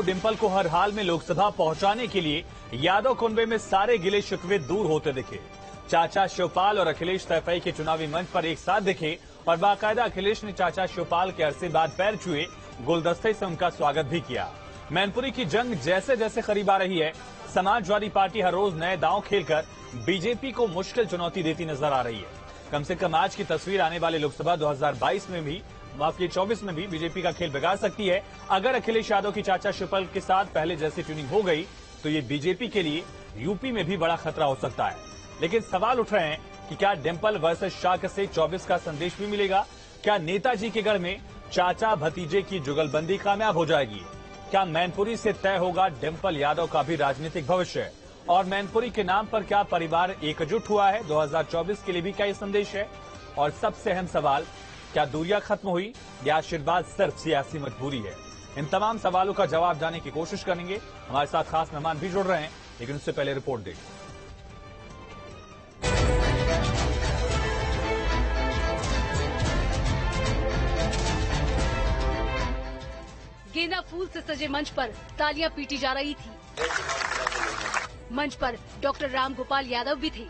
डिंपल को हर हाल में लोकसभा पहुंचाने के लिए यादव कुनबे में सारे गिले शिकवे दूर होते दिखे। चाचा शिवपाल और अखिलेश तैफई के चुनावी मंच पर एक साथ दिखे और बाकायदा अखिलेश ने चाचा शिवपाल के अरसे बाद पैर छुए गुलदस्ते से उनका स्वागत भी किया। मैनपुरी की जंग जैसे जैसे करीब आ रही है, समाजवादी पार्टी हर रोज नए दांव खेलकर बीजेपी को मुश्किल चुनौती देती नजर आ रही है। कम से कम आज की तस्वीर आने वाले लोकसभा 2022 में भी 24 में भी बीजेपी का खेल बिगाड़ सकती है। अगर अखिलेश यादव की चाचा शिवपाल के साथ पहले जैसी ट्यूनिंग हो गई तो ये बीजेपी के लिए यूपी में भी बड़ा खतरा हो सकता है। लेकिन सवाल उठ रहे हैं कि क्या डिंपल वर्सेस शाह से 24 का संदेश भी मिलेगा? क्या नेताजी के गढ़ में चाचा भतीजे की जुगलबंदी कामयाब हो जाएगी? क्या मैनपुरी से तय होगा डिंपल यादव का भी राजनीतिक भविष्य? और मैनपुरी के नाम पर क्या परिवार एकजुट हुआ है? 2024 के लिए भी क्या ये संदेश है? और सबसे अहम सवाल, क्या दूरियां खत्म हुई या आशीर्वाद सिर्फ सियासी मजबूरी है? इन तमाम सवालों का जवाब जानने की कोशिश करेंगे। हमारे साथ खास मेहमान भी जुड़ रहे हैं, लेकिन उससे पहले रिपोर्ट देखिए। गेंदा फूल से सजे मंच पर तालियां पीटी जा रही थी। मंच पर डॉक्टर राम गोपाल यादव भी थे,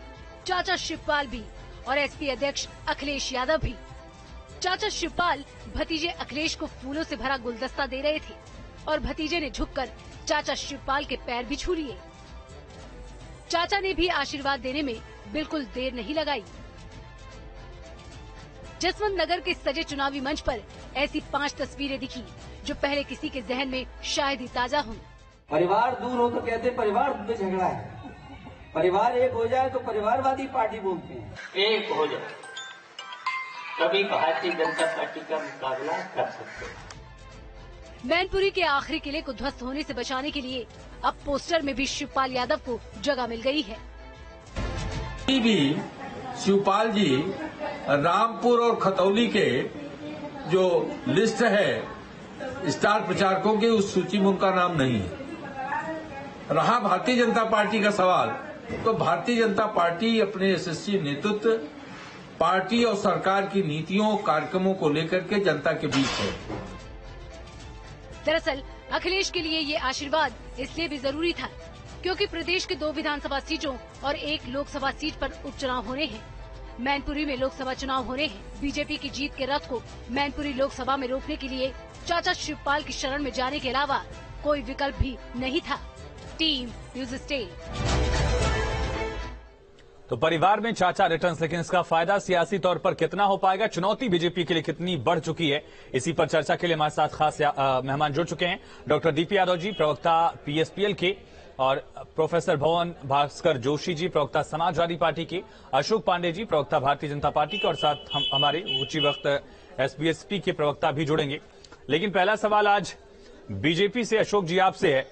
चाचा शिवपाल भी और एसपी अध्यक्ष अखिलेश यादव भी। चाचा शिवपाल भतीजे अखिलेश को फूलों से भरा गुलदस्ता दे रहे थे और भतीजे ने झुककर चाचा शिवपाल के पैर भी छू लिए। चाचा ने भी आशीर्वाद देने में बिल्कुल देर नहीं लगाई। जसवंत नगर के सजे चुनावी मंच पर ऐसी 5 तस्वीरें दिखी जो पहले किसी के जहन में शायद ही ताजा हों। परिवार दूर हो तो कहते परिवार में झगड़ा है, परिवार एक हो जाए तो परिवारवादी पार्टी बोलते हैं। एक हो जाए तभी भारतीय जनता पार्टी का मुकाबला कर सकते हैं। मैनपुरी के आखिरी किले को ध्वस्त होने से बचाने के लिए अब पोस्टर में भी शिवपाल यादव को जगह मिल गई है। भी शिवपाल जी रामपुर और खतौली के जो लिस्ट है स्टार प्रचारकों की, उस सूची में उनका नाम नहीं है। रहा भारतीय जनता पार्टी का सवाल, तो भारतीय जनता पार्टी अपने यशस्वी नेतृत्व, पार्टी और सरकार की नीतियों कार्यक्रमों को लेकर के जनता के बीच है। दरअसल अखिलेश के लिए ये आशीर्वाद इसलिए भी जरूरी था क्योंकि प्रदेश के 2 विधानसभा सीटों और 1 लोकसभा सीट पर उपचुनाव होने हैं। मैनपुरी में लोकसभा चुनाव होने हैं। बीजेपी की जीत के रथ को मैनपुरी लोकसभा में रोकने के लिए चाचा शिवपाल की शरण में जाने के अलावा कोई विकल्प भी नहीं था। Team news state. तो परिवार में चाचा रिटर्न्स, लेकिन इसका फायदा सियासी तौर पर कितना हो पाएगा? चुनौती बीजेपी के लिए कितनी बढ़ चुकी है? इसी पर चर्चा के लिए हमारे साथ खास मेहमान जुड़ चुके हैं। डॉक्टर डीपी यादव जी, प्रवक्ता पीएसपीएल के, और प्रोफेसर भवन भास्कर जोशी जी, प्रवक्ता समाजवादी पार्टी के, अशोक पांडे जी, प्रवक्ता भारतीय जनता पार्टी के, और साथ हम हमारे उसी वक्त एसबीएसपी के प्रवक्ता भी जुड़ेंगे। लेकिन पहला सवाल आज बीजेपी से, अशोक जी आपसे है।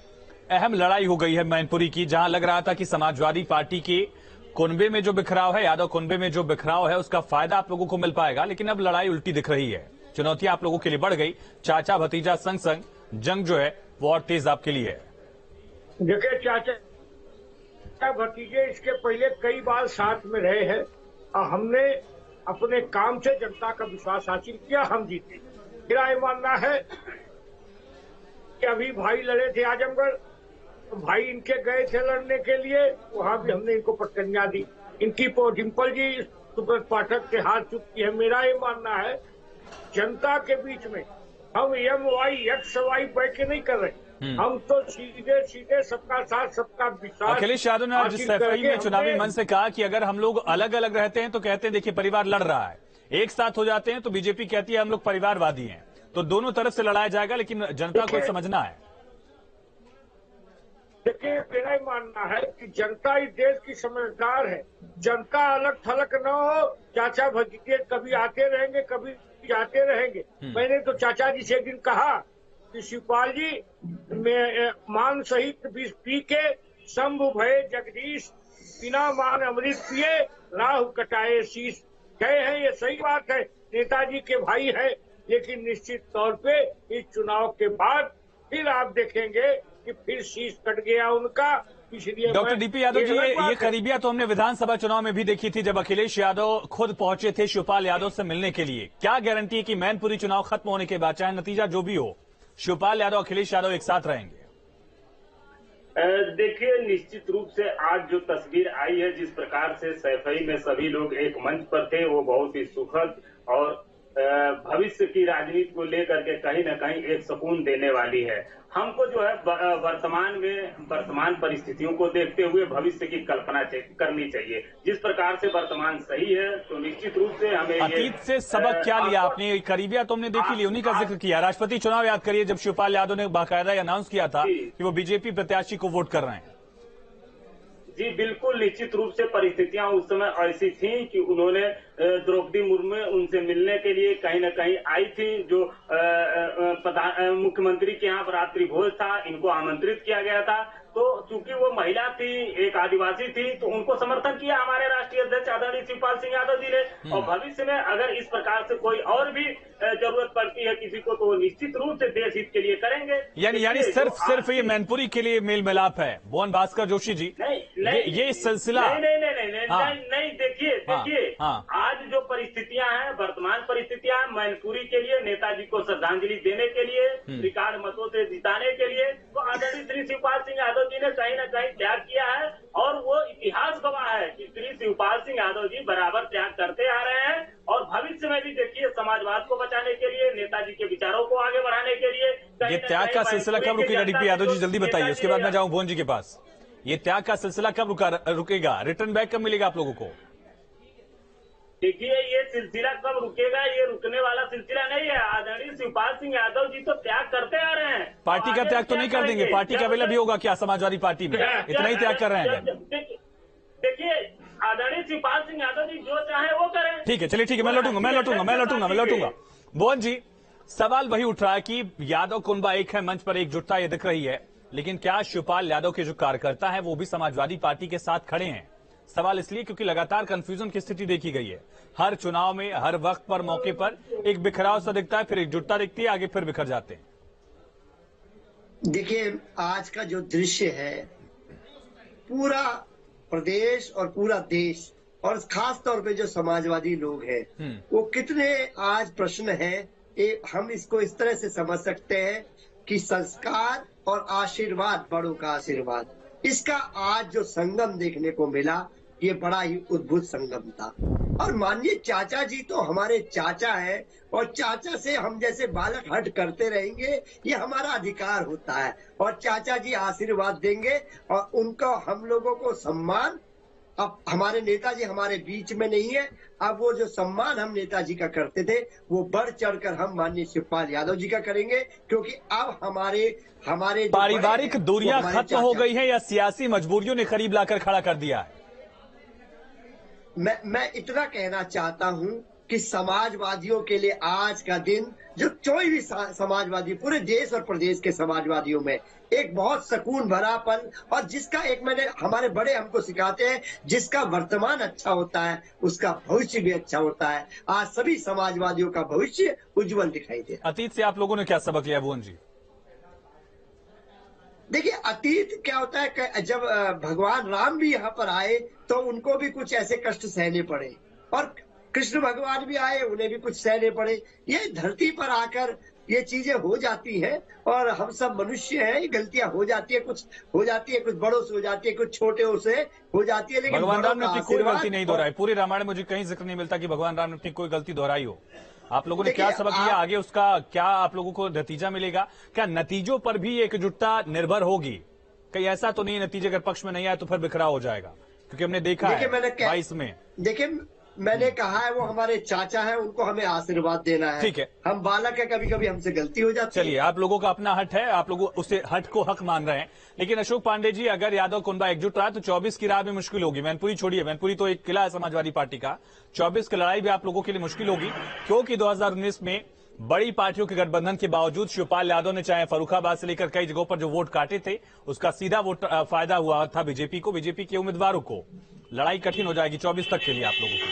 अहम लड़ाई हो गई है मैनपुरी की, जहां लग रहा था कि समाजवादी पार्टी के कुनबे में जो बिखराव है, यादव कुनबे में जो बिखराव है, उसका फायदा आप लोगों को मिल पाएगा। लेकिन अब लड़ाई उल्टी दिख रही है, चुनौती आप लोगों के लिए बढ़ गई। चाचा भतीजा संग संग जंग जो है वो और तेज आपके लिए है। देखिए, चाचा भतीजे इसके पहले कई बार साथ में रहे हैं और हमने अपने काम से जनता का विश्वास हासिल किया, हम जीते। मेरा ये मानना है कि अभी भाई लड़े थे आजमगढ़, तो भाई इनके गए थे लड़ने के लिए, वहां भी हमने इनको पटकनिया दी। इनकी डिंपल जी सुब्रत पाठक के हाथ चुकी है। मेरा ये मानना है जनता के बीच में हम MY बैठ के नहीं कर रहे, हम तो सीधे सीधे सबका साथ सबका विश्वास। अखिलेश यादव ने आज तैफई में चुनावी मंच से कहा कि अगर हम लोग अलग अलग रहते हैं तो कहते हैं देखिए परिवार लड़ रहा है, एक साथ हो जाते हैं तो बीजेपी कहती है हम लोग परिवारवादी हैं। तो दोनों तरफ से लड़ाया जाएगा, लेकिन जनता को समझना है। देखिए, मेरा ही मानना है कि जनता इस देश की समझदार है। जनता अलग थलग न हो। चाचा भतीजे कभी आते रहेंगे, कभी जाते रहेंगे। मैंने तो चाचा जी से एक दिन कहा कि शिवपाल जी मान सहित विष पी के शंभु भये जगदीश, बिना मान अमृत पिए राहु कटाए शीश। गए हैं, ये सही बात है, नेताजी के भाई है। लेकिन निश्चित तौर पे इस चुनाव के बाद फिर आप देखेंगे कि फिर शीश कट गया उनका। इसलिए डॉक्टर डीपी यादव जी, ये करीबिया तो हमने विधानसभा चुनाव में भी देखी थी, जब अखिलेश यादव खुद पहुंचे थे शिवपाल यादव से मिलने के लिए। क्या गारंटी है कि मैनपुरी चुनाव खत्म होने के बाद, चाहे नतीजा जो भी हो, शिवपाल यादव अखिलेश यादव एक साथ रहेंगे? देखिए, निश्चित रूप से आज जो तस्वीर आई है, जिस प्रकार से सैफई में सभी लोग एक मंच पर थे, वो बहुत ही सुखद और भविष्य की राजनीति को लेकर के कहीं न कहीं एक सुकून देने वाली है। हमको जो है वर्तमान परिस्थितियों को देखते हुए भविष्य की कल्पना करनी चाहिए। जिस प्रकार से वर्तमान सही है, तो निश्चित रूप से हमें अतीत से सबक क्या लिया आपने? करीबिया तो हमने देखी ली, उन्हीं का जिक्र किया। राष्ट्रपति चुनाव याद करिए, जब शिवपाल यादव ने बाकायदा अनाउंस किया था कि वो बीजेपी प्रत्याशी को वोट कर रहे हैं। जी बिल्कुल, निश्चित रूप से परिस्थितियां उस समय ऐसी थी कि उन्होंने द्रौपदी मुर्मू उनसे मिलने के लिए कहीं न कहीं आई थी। जो मुख्यमंत्री के यहाँ रात्रि भोज था, इनको आमंत्रित किया गया था। तो चूंकि वो महिला थी, एक आदिवासी थी, तो उनको समर्थन किया हमारे राष्ट्रीय अध्यक्ष आदरणीय शिवपाल सिंह यादव जी ने। और भविष्य में अगर इस प्रकार से कोई और भी जरूरत पड़ती है किसी को, तो निश्चित रूप से देश हित के लिए करेंगे। यानी सिर्फ ये मैनपुरी के लिए मेल मिलाप है? भुवन भास्कर जोशी जी, ये सिलसिला नहीं, देखिए आज जो परिस्थितियां हैं, वर्तमान परिस्थितियां मैनपुरी के लिए, नेताजी को श्रद्धांजलि देने के लिए, रिकॉर्ड मतों से जिताने के लिए, तो आदरणीय श्री शिवपाल सिंह यादव जी ने कहीं न कहीं त्याग किया है। और वो इतिहास गवाह है कि श्री शिवपाल सिंह यादव जी बराबर त्याग करते आ रहे हैं। और भविष्य में भी देखिए, समाजवाद को बचाने के लिए, नेताजी के विचारों को आगे बढ़ाने के लिए ये त्याग का सिलसिला कब रुकेगा? डीपी यादव जी जल्दी बताइए, उसके बाद मैं जाऊं भुवन जी के पास। ये त्याग का सिलसिला कब रुकेगा? रिटर्न बैक कब मिलेगा आप लोगों को? देखिए, ये सिलसिला कब रुकेगा? ये रुकने वाला सिलसिला नहीं है। आदरणीय शिवपाल सिंह यादव जी तो त्याग करते आ रहे हैं। पार्टी का त्याग तो नहीं कर देंगे? पार्टी का विलय भी होगा क्या समाजवादी पार्टी में? इतना ही त्याग कर रहे हैं? देखिए, आदरणीय शिवपाल सिंह यादव जी जो चाहे वो करें। ठीक है, चलिए ठीक है, मैं लौटूंगा। भुवन जी, सवाल वही उठ रहा है कि यादव कुनबा एक है, मंच पर एकजुटता ये दिख रही है, लेकिन क्या शिवपाल यादव के जो कार्यकर्ता हैं वो भी समाजवादी पार्टी के साथ खड़े हैं? सवाल इसलिए क्योंकि लगातार कंफ्यूजन की स्थिति देखी गई है। हर चुनाव में, हर वक्त पर, मौके पर एक बिखराव सा दिखता है, फिर एकजुटता दिखती है, आगे फिर बिखर जाते हैं। देखिए, आज का जो दृश्य है, पूरा प्रदेश और पूरा देश और खास तौर पे जो समाजवादी लोग हैं, वो कितने आज प्रश्न है। हम इसको इस तरह से समझ सकते हैं कि संस्कार और आशीर्वाद, बड़ों का आशीर्वाद, इसका आज जो संगम देखने को मिला, ये बड़ा ही अद्भुत संगम था। और माननीय चाचा जी तो हमारे चाचा है, और चाचा से हम जैसे बालक हट करते रहेंगे, ये हमारा अधिकार होता है। और चाचा जी आशीर्वाद देंगे और उनको, हम लोगों को सम्मान। अब हमारे नेताजी हमारे बीच में नहीं है, अब वो जो सम्मान हम नेताजी का करते थे, वो बढ़ चढ़कर हम माननीय शिवपाल यादव जी का करेंगे। क्योंकि अब हमारे पारिवारिक दूरियां खत्म हो गई हैं या सियासी मजबूरियों ने करीब लाकर खड़ा कर दिया है? मैं इतना कहना चाहता हूं कि समाजवादियों के लिए आज का दिन, जो कोई भी समाजवादी, पूरे देश और प्रदेश के समाजवादियों में एक बहुत सुकून भरा पल, और जिसका हमारे बड़े हमको सिखाते हैं, जिसका वर्तमान अच्छा होता है उसका भविष्य भी अच्छा होता है। आज सभी समाजवादियों का भविष्य उज्जवल दिखाई दे। अतीत से आप लोगों ने क्या सबक लिया भुवन जी? देखिए, अतीत क्या होता है कि जब भगवान राम भी यहाँ पर आए तो उनको भी कुछ ऐसे कष्ट सहने पड़े, और कृष्ण भगवान भी आए, उन्हें भी कुछ सहने पड़े। ये धरती पर आकर ये चीजें हो जाती हैं, और हम सब मनुष्य हैं, गलतियां हो जाती है, कुछ हो जाती है, कुछ बड़ों से हो जाती है, कुछ छोटे से हो जाती है। लेकिन भगवान राम ने अपनी कोई गलती नहीं दोहराई। पूरे रामायण में मुझे कहीं जिक्र नहीं मिलता कि भगवान राम ने अपनी कोई गलती दोहराई हो। आप लोगों ने क्या सबक लिया? आगे उसका क्या आप लोगों को नतीजा मिलेगा? क्या नतीजों पर भी एकजुटता निर्भर होगी? कहीं ऐसा तो नहीं नतीजे अगर पक्ष में नहीं आया तो फिर बिखराव हो जाएगा? क्योंकि हमने देखा है 22 में। देखिए, मैंने कहा है वो हमारे चाचा हैं, उनको हमें आशीर्वाद देना है। ठीक है, हम बालक है, कभी कभी हमसे गलती हो जाती है। चलिए, आप लोगों का अपना हट है, आप लोग उसे हट को हक मान रहे हैं। लेकिन अशोक पांडे जी, अगर यादव कुनबा एकजुट रहा तो 24 की राह भी मुश्किल होगी। मैनपुरी छोड़िए, मैनपुरी तो एक किला है समाजवादी पार्टी का। 24 की लड़ाई भी आप लोगों के लिए मुश्किल होगी, क्योंकि 2019 में बड़ी पार्टियों के गठबंधन के बावजूद शिवपाल यादव ने चाहे फर्रुखाबाद से लेकर कई जगहों पर जो वोट काटे थे, उसका सीधा वोट फायदा हुआ था बीजेपी को, बीजेपी के उम्मीदवारों को। लड़ाई कठिन हो जाएगी 24 तक के लिए आप लोगों को।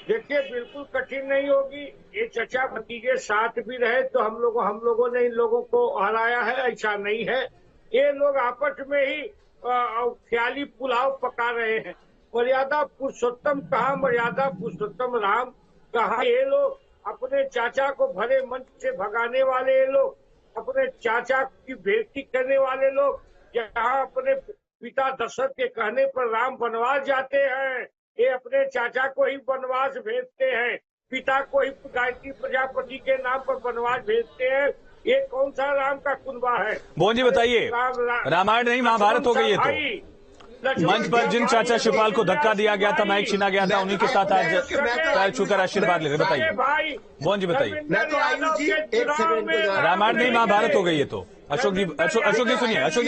देखिए, बिल्कुल कठिन नहीं होगी। ये चचा भतीजे साथ भी रहे तो हम लोगों ने इन लोगों को हराया है, ऐसा नहीं है। ये लोग आपस में ही ख्याली पुलाव पका रहे हैं। मर्यादा पुरुषोत्तम कहाँ, मर्यादा पुरुषोत्तम राम कहाँ? ये लोग अपने चाचा को भरे मंच से भगाने वाले, ये लोग अपने चाचा की बेइज्जती करने वाले लोग, जहाँ अपने पिता दशरथ के कहने पर राम वनवास जाते हैं, ये अपने चाचा को ही वनवास भेजते हैं, पिता को ही गायत्री प्रजापति के नाम पर वनवास भेजते हैं। ये कौन सा राम का कुनबा है? मोहन जी बताइए, रामायण नहीं महाभारत हो गई है तो मंच पर जिन चाचा शिवपाल को धक्का दिया गया था, माइक छीना गया था, उन्हीं के साथ आज पैर छूकर आशीर्वाद ले रहे। बताइए मोहन जी बताइए। मैं तो आयुष जी एक सेकंड रामायण नहीं महाभारत हो गई है तो अशोक जी सुनिए, अशोक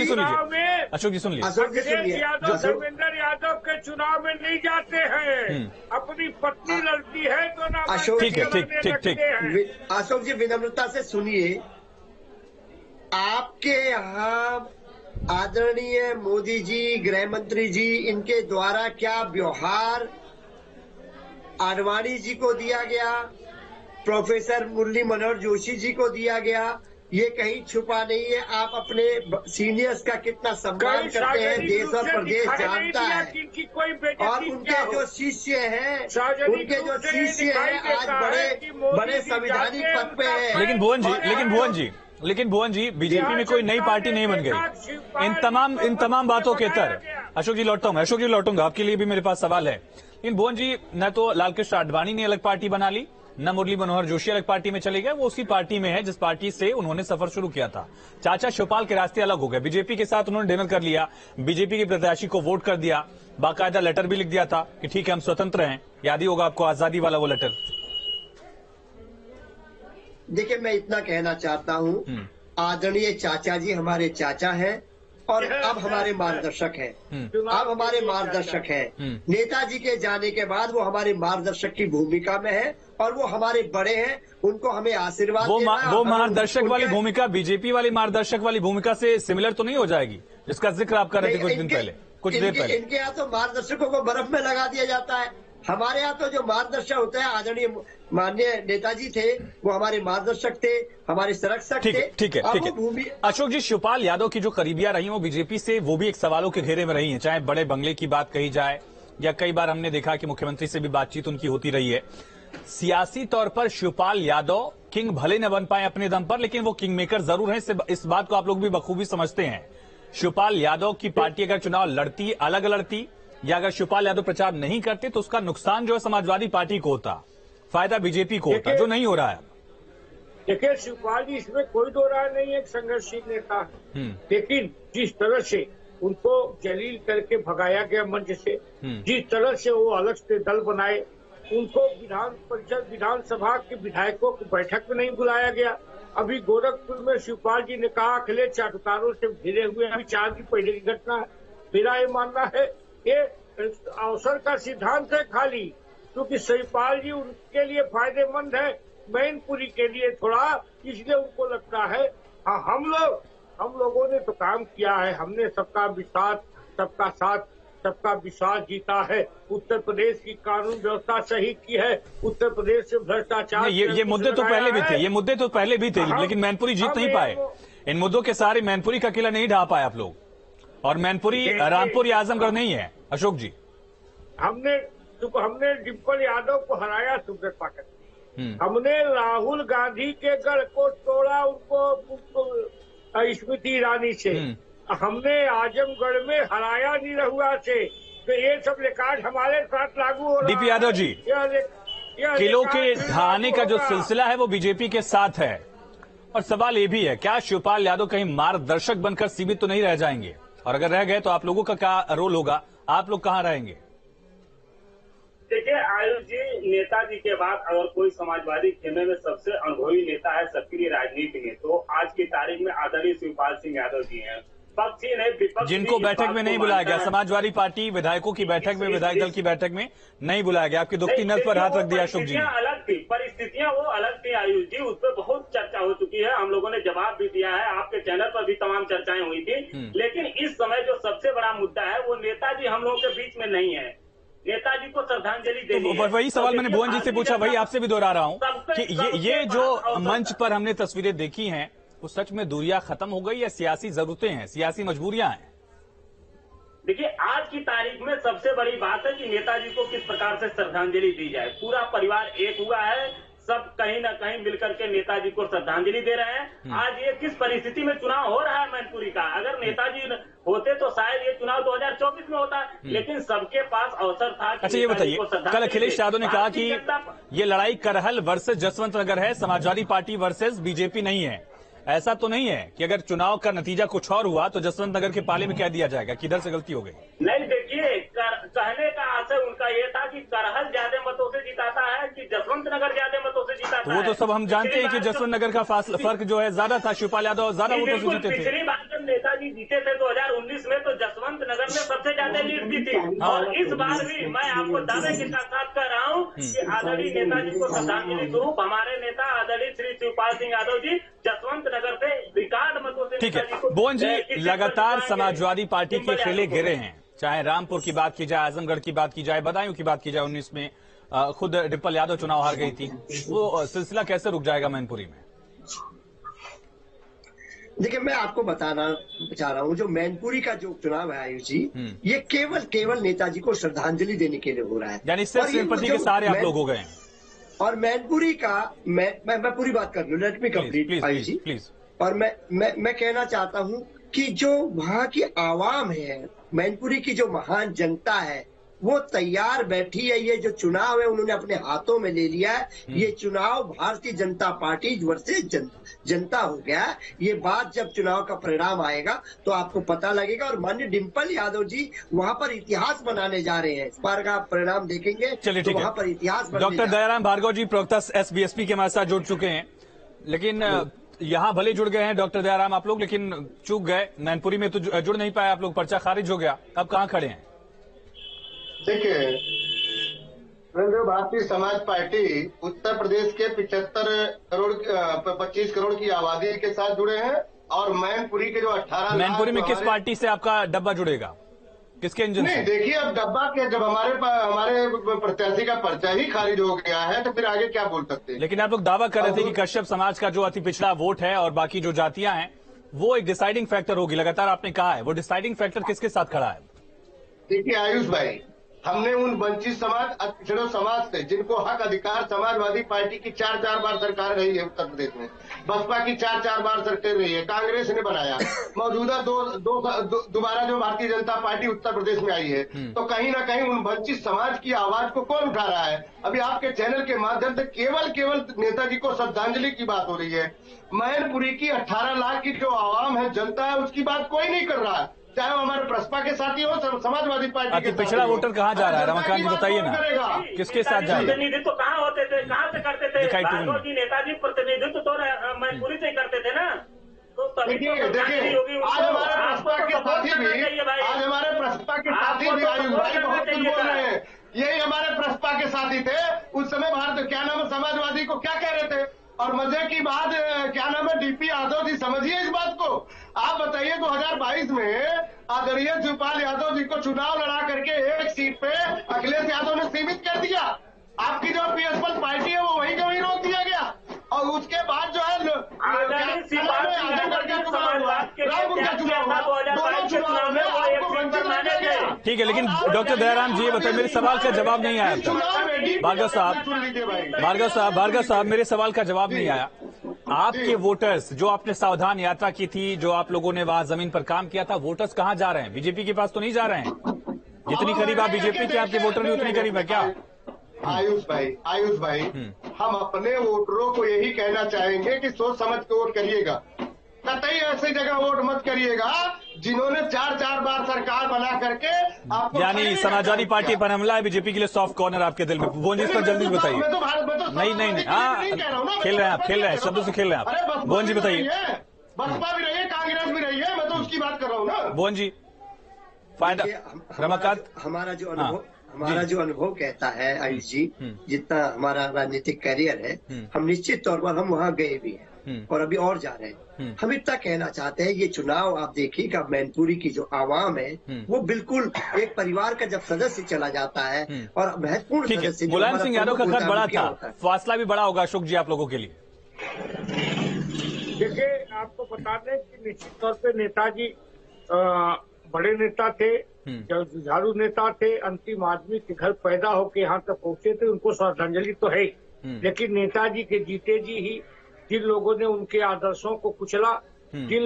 जी सुन लीजिए। अखिलेश यादव धर्मेंद्र यादव के चुनाव में नहीं जाते हैं, अपनी पत्नी लड़ती है तो ना। ठीक है, ठीक। अशोक जी विनम्रता से सुनिए, आपके यहाँ आदरणीय मोदी जी, गृह मंत्री जी, इनके द्वारा क्या व्यवहार आडवाणी जी को दिया गया, प्रोफेसर मुरली मनोहर जोशी जी को दिया गया, ये कहीं छुपा नहीं है। आप अपने सीनियर्स का कितना सम्मान करते हैं, देश और प्रदेश जानता है। और उनके जो शिष्य हैं, आज बड़े संवैधानिक पद पे हैं। लेकिन भुवन जी बीजेपी में कोई नई पार्टी नहीं बन गई। इन तमाम बातों के तर अशोक जी लौटूंगा, आपके लिए भी मेरे पास सवाल है। लेकिन भुवन जी, न तो लालकृष्ण आडवाणी ने अलग पार्टी बना ली, न मुरली मनोहर जोशी अलग पार्टी में चले गए। वो उसी पार्टी में है जिस पार्टी से उन्होंने सफर शुरू किया था। चाचा शिवपाल के रास्ते अलग हो गए, बीजेपी के साथ उन्होंने डिनर कर लिया, बीजेपी के प्रत्याशी को वोट कर दिया, बाकायदा लेटर भी लिख दिया था कि ठीक है हम स्वतंत्र हैं। याद ही होगा आपको आजादी वाला वो लेटर। देखिए, मैं इतना कहना चाहता हूँ, आदरणीय चाचा जी हमारे चाचा हैं और अब हमारे मार्गदर्शक हैं। नेताजी के जाने के बाद वो हमारे मार्गदर्शक की भूमिका में है और वो हमारे बड़े हैं, उनको हमें आशीर्वाद वो मार्गदर्शक वाली भूमिका बीजेपी वाली मार्गदर्शक वाली भूमिका से सिमिलर तो नहीं हो जाएगी, जिसका जिक्र आप कर रहे थे कुछ देर पहले। इनके यहाँ तो मार्गदर्शकों को बर्फ में लगा दिया जाता है, हमारे यहाँ तो जो मार्गदर्शक होता है, आदरणीय माननीय नेताजी थे, वो हमारे मार्गदर्शक थे, हमारे संरक्षक थे। ठीक है। अशोक जी, शिवपाल यादव की जो करीबियां रही वो बीजेपी से, वो भी एक सवालों के घेरे में रही है, चाहे बड़े बंगले की बात कही जाए या कई बार हमने देखा कि मुख्यमंत्री से भी बातचीत उनकी होती रही है। सियासी तौर पर शिवपाल यादव किंग भले न बन पाए अपने दम पर, लेकिन वो किंग मेकर जरूर है। इस बात को आप लोग भी बखूबी समझते हैं। शिवपाल यादव की पार्टी अगर चुनाव लड़ती, अलग लड़ती, या अगर शिवपाल यादव प्रचार नहीं करते तो उसका नुकसान जो है समाजवादी पार्टी को होता, फायदा बीजेपी को होता, जो नहीं हो रहा है। देखिए, शिवपाल जी इसमें कोई दो राय नहीं है, एक संघर्षशील नेता है, लेकिन जिस तरह से उनको जलील करके भगाया गया मंच से, जिस तरह से वो अलग से दल बनाए, उनको विधान परिषद विधानसभा के विधायकों की बैठक में नहीं बुलाया गया। अभी गोरखपुर में शिवपाल जी ने कहा अखिलेश चाटुकारों से घिरे हुए, अभी 4 दिन पहले की घटना है। मेरा ये मानना है ये अवसर का सिद्धांत है खाली, क्योंकि शिवपाल जी उनके लिए फायदेमंद है, मैनपुरी के लिए थोड़ा, इसलिए उनको लगता है हाँ हम लोगों ने तो काम किया है, हमने सबका साथ सबका विश्वास जीता है, उत्तर प्रदेश की कानून व्यवस्था सही की है, उत्तर प्रदेश से भ्रष्टाचार। ये मुद्दे तो पहले भी थे, लेकिन मैनपुरी जीत नहीं पाए। इन मुद्दों के सारे मैनपुरी का किला नहीं ढा पाए आप लोग, और मैनपुरी रामपुर या आजमगढ़ नहीं है। अशोक जी, हमने डिम्पल यादव को हराया सुब्रत पाठक, हमने राहुल गांधी के गढ़ को तोड़ा, उनको स्मृति ईरानी से, हमने आजमगढ़ में हराया निरहुआ से। तो ये सब रिकॉर्ड हमारे साथ लागू हो रहा है। डीपी यादव जी, किलों के ढहाने का जो सिलसिला है वो बीजेपी के साथ है, और सवाल ये भी है क्या शिवपाल यादव कहीं मार्गदर्शक बनकर सीमित तो नहीं रह जाएंगे, और अगर रह गए तो आप लोगों का क्या रोल होगा, आप लोग कहां रहेंगे? देखिए आयुष जी, नेताजी के बाद अगर कोई समाजवादी खेमे में सबसे अनुभवी नेता है सक्रिय राजनीति में, तो आज की तारीख में आदरणीय शिवपाल सिंह यादव जी हैं। पक्षी नहीं विपक्ष, जिनको बैठक में नहीं बुलाया गया, समाजवादी पार्टी विधायकों की बैठक में, विधायक दल की बैठक में नहीं बुलाया गया, आपकी दुखती नस पर हाथ रख दिया अशोक जी। अलग थी परिस्थितियां, वो अलग थी आयुष जी, उस पर बहुत चर्चा हो चुकी है, हम लोगों ने जवाब भी दिया है, आपके चैनल पर भी तमाम चर्चाएं हुई थी। लेकिन इस समय जो सबसे बड़ा मुद्दा है वो नेताजी हम लोगों के बीच में नहीं है, नेताजी को श्रद्धांजलि देनी है। वही सवाल मैंने भुवन जी से पूछा, वही आपसे भी दोहरा रहा हूँ कि ये जो मंच पर हमने तस्वीरें देखी हैं, वो सच में दूरियां खत्म हो गई या सियासी जरूरतें हैं, सियासी मजबूरियां हैं? देखिए, आज की तारीख में सबसे बड़ी बात है कि नेताजी को किस प्रकार से श्रद्धांजलि दी जाए। पूरा परिवार एक हुआ है, सब कहीं ना कहीं मिलकर के नेताजी को श्रद्धांजलि दे रहे हैं। आज ये किस परिस्थिति में चुनाव हो रहा है मैनपुरी का, अगर नेताजी होते तो शायद ये चुनाव 2024 में होता, लेकिन सबके पास अवसर था। अच्छा ये बताइए, कल अखिलेश यादव ने कहा कि ये लड़ाई करहल वर्सेस जसवंत नगर है, समाजवादी पार्टी वर्सेस बीजेपी नहीं है। ऐसा तो नहीं है कि अगर चुनाव का नतीजा कुछ और हुआ तो जसवंत नगर के पाले में कह दिया जाएगा किधर से गलती हो गई? नहीं, देखिए कहने का आशय उनका ये था कि करहल ज्यादा मतों से जिताता है कि जसवंत नगर ज्यादा मतों से जिताता तो वो तो सब हम जानते हैं कि जसवंत नगर का फर्क जो है ज्यादा था, शिवपाल यादव ज्यादा वोटों से जीते थे। पिछली बार जब नेताजी जीते थे 2019 में तो जसवंत नगर में सबसे ज्यादा लीड दी थी, और इस बार भी मैं आपको दावे के साथ कह रहा हूँ कि आदरणीय नेताजी को श्रद्धांजलि स्वरूप हमारे नेता आदरणीय श्री शिवपाल सिंह यादव जी जसवंत नगर से रिकॉर्ड मतों से। ठीक है भुवन जी, लगातार समाजवादी पार्टी के खेले गिरे हैं, चाहे रामपुर की बात की जाए, आजमगढ़ की बात की जाए, बदायूं की बात की जाए, 19 में खुद डिम्पल यादव चुनाव हार गई थी। वो सिलसिला कैसे रुक जाएगा मैनपुरी में? देखिए मैं आपको बताना चाह रहा हूँ, जो मैनपुरी का जो चुनाव है आयुष जी, ये केवल नेताजी को श्रद्धांजलि देने के लिए हो रहा है, यानी सिर्फ सिंपैथी के सारे आप लोग हो गए हैं। और मैनपुरी का मैं पूरी बात कर लूं, let me complete Ayush ji please. और मैं कहना चाहता हूँ कि जो वहाँ की आवाम है, मैनपुरी की जो महान जनता है, वो तैयार बैठी है। ये जो चुनाव है उन्होंने अपने हाथों में ले लिया है। ये चुनाव भारतीय जनता पार्टी वर्सेस जनता हो गया है। ये बात जब चुनाव का परिणाम आएगा तो आपको पता लगेगा। और माननीय डिम्पल यादव जी वहां पर इतिहास बनाने जा रहे हैं। इस बार का परिणाम देखेंगे तो वहां पर इतिहास। डॉक्टर दयाराम भार्गव जी प्रवक्ता SBSP के हमारे साथ जुड़ चुके हैं, लेकिन यहाँ भले जुड़ गए हैं डॉक्टर दयाराम आप लोग, लेकिन चूक गए। मैनपुरी में तो जुड़ नहीं पाए आप लोग, पर्चा खारिज हो गया। अब कहाँ खड़े हैं? देखिए, भारतीय समाज पार्टी उत्तर प्रदेश के 25 करोड़ की आबादी के साथ जुड़े हैं, और मैनपुरी के जो 18 मैनपुरी में किस पार्टी से आपका डब्बा जुड़ेगा, किसके इंजन से? नहीं, देखिए अब डब्बा के जब हमारे प्रत्याशी का पर्चा ही खारिज हो गया है तो फिर आगे क्या बोल सकते हैं। लेकिन आप लोग दावा कर रहे थे कि कश्यप समाज का जो अति पिछड़ा वोट है और बाकी जो जातियां हैं वो एक डिसाइडिंग फैक्टर होगी, लगातार आपने कहा है। वो डिसाइडिंग फैक्टर किसके साथ खड़ा है? देखिए आयुष भाई, हमने उन वंचित समाज, पिछड़े समाज से जिनको हक अधिकार, समाजवादी पार्टी की 4 बार सरकार रही है उत्तर प्रदेश में, बसपा की 4 बार सरकार रही है, कांग्रेस ने बनाया, मौजूदा दोबारा जो भारतीय जनता पार्टी उत्तर प्रदेश में आई है, तो कहीं ना कहीं उन वंचित समाज की आवाज को कौन उठा रहा है? अभी आपके चैनल के माध्यम से केवल नेताजी को श्रद्धांजलि की बात हो रही है। मैनपुरी की 18 लाख की जो आवाम है, जनता है, उसकी बात कोई नहीं कर रहा है, चाहे वो हमारे प्रसपा के साथी हो, समाजवादी पार्टी के। पिछड़ा वोटर कहाँ जा रहा है रमाकांत जी, बताइए ना, किसके साथ जा रहा है? प्रतिनिधित्व कहाँ होते थे, कहाँ से करते थे? नेताजी प्रतिनिधित्व तो मैनपुरी से करते थे ना। तो देखिए आज हमारे प्रसपा के साथी भी आयुष भाई बहुत कुछ बोल रहे हैं। यही हमारे प्रसपा के साथी थे उस समय, भारत क्या नाम है, समाजवादी को क्या कह रहे थे। और मजे की बात, क्या नाम है, DP यादव जी, समझिए इस बात को। आप बताइए 2022 में आदरणीय शिवपाल यादव जी को चुनाव लड़ा करके एक सीट पे अखिलेश यादव ने सीमित कर दिया। आपकी जो पीएसपी पार्टी है वो वहीं का वहीं रोक दिया गया। और उसके बाद जो है ठीक है, लेकिन डॉक्टर दयाराम जी ये बताइए, मेरे सवाल का जवाब नहीं आया। भार्गव साहब मेरे सवाल का जवाब नहीं आया। आपके वोटर्स जो आपने सावधान यात्रा की थी, जो आप लोगों ने वहां जमीन पर काम किया था, वोटर्स कहाँ जा रहे हैं? बीजेपी के पास तो नहीं जा रहे हैं? जितनी करीब आप बीजेपी के, आपके वोटर भी उतनी करीब है क्या? आयुष भाई हम अपने वोटरों को यही कहना चाहेंगे कि सोच समझ के वोट करिएगा। कतई ऐसी जगह वोट मत करिएगा जिन्होंने 4 बार सरकार बना करके आपको, यानी समाजवादी पार्टी पर हमला है, बीजेपी के लिए सॉफ्ट कॉर्नर आपके दिल में। वो जी इस पर जल्दी बताइए। नहीं, हाँ खेल रहे हैं शब्दों से खेल रहे हैं आप। भुवन जी बताइए। बसपा भी रही है, कांग्रेस भी रही है, मैं तो उसकी बात कर रहा हूँ ना। भुवन जी फायदा रमाकांत, हमारा जो अनुभव कहता है आयुष जी, जितना हमारा राजनीतिक करियर है, हम निश्चित तौर पर हम वहाँ गए भी हैं और अभी और जा रहे हैं। हम इतना कहना चाहते हैं, ये चुनाव आप देखिएगा, मैनपुरी की जो आवाम है वो बिल्कुल एक परिवार का जब सदस्य चला जाता है और महत्वपूर्ण सदस्य। मुलायम सिंह यादव का कद बड़ा था, फासला भी बड़ा होगा अशोक जी आप लोगों के लिए। देखिए आपको बता दें कि निश्चित तौर पे नेताजी बड़े नेता थे, जुझारू नेता थे, अंतिम आदमी के घर पैदा होकर यहाँ तक पहुंचे थे, उनको श्रद्धांजलि तो है। लेकिन नेताजी के जीते जी ही जिन लोगों ने उनके आदर्शों को कुचला, जिन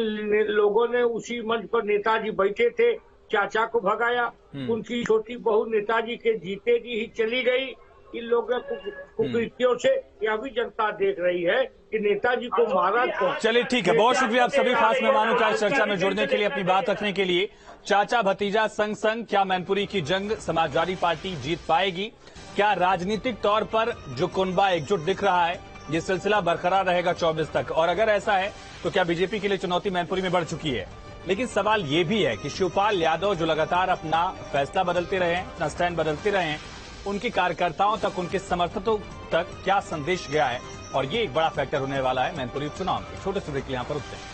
लोगों ने उसी मंच पर नेताजी बैठे थे चाचा को भगाया, उनकी छोटी बहू नेताजी के जीते जी ही चली गई। इन लोगों कुकृत्यों से यह भी जनता देख रही है कि नेताजी को मारा तो। चलिए ठीक है, बहुत शुक्रिया आप सभी खास मेहमानों का इस चर्चा में जुड़ने के लिए, अपनी बात रखने के लिए। चाचा भतीजा संग संग क्या मैनपुरी की जंग समाजवादी पार्टी जीत पाएगी? क्या राजनीतिक तौर पर जो कुनबा एकजुट दिख रहा है ये सिलसिला बरकरार रहेगा 24 तक? और अगर ऐसा है तो क्या बीजेपी के लिए चुनौती मैनपुरी में बढ़ चुकी है? लेकिन सवाल ये भी है कि शिवपाल यादव जो लगातार अपना फैसला बदलते रहे हैं, अपना स्टैंड बदलते रहे हैं, उनके कार्यकर्ताओं तक, उनके समर्थकों तक क्या संदेश गया है? और ये एक बड़ा फैक्टर होने वाला है मैनपुरी उपचुनाव में। छोटे से ब्रेक के लिए यहां पर रुकते हैं।